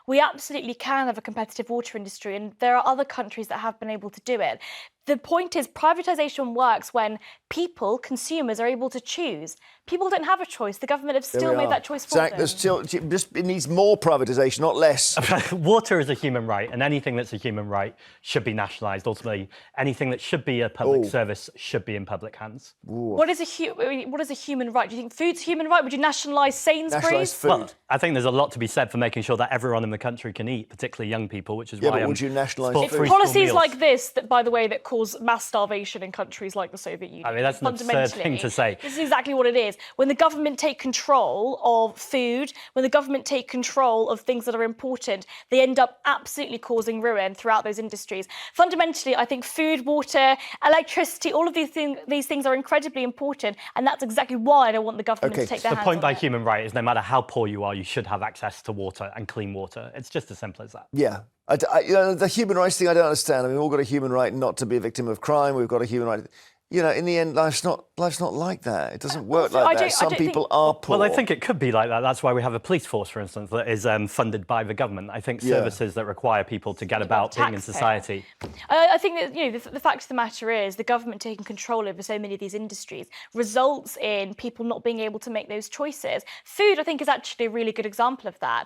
we absolutely can have a competitive water industry, and there are other countries that have been able to do it. The point is, privatisation works when people, consumers, are able to choose. People don't have a choice. The government have still made that choice for Zack, them. there's still, it needs more privatisation, not less. Water is a human right, and anything that's a human right should be nationalised. Ultimately, anything that should be a public service should be in public hands. What is a human right? Do you think food's a human right? Would you nationalise Sainsbury's? Nationalise food. Well, I think there's a lot to be said for making sure that everyone in the country can eat, particularly young people, which is why but would you nationalise It's food? policies like this that, by the way, that cause mass starvation in countries like the Soviet Union. I mean, that's an absurd thing to say. This is exactly what it is. When the government take control of food, when the government take control of things that are important, they end up absolutely causing ruin throughout those industries. Fundamentally, I think food, water, electricity, all of these things are incredibly important, and that's exactly why I don't want the government to take their hands on it. The point by human right is no matter how poor you are, you should have access to water and clean water. It's just as simple as that. Yeah. The human rights thing, I don't understand. I mean, we've all got a human right not to be a victim of crime. We've got a human right... in the end, life's not like that. It doesn't work like that. Some people are poor. Well, I think it could be like that. That's why we have a police force, for instance, that is funded by the government. I think services that require people to get about being in society. I think that the fact of the matter is the government taking control over so many of these industries results in people not being able to make those choices. Food, I think, is actually a really good example of that.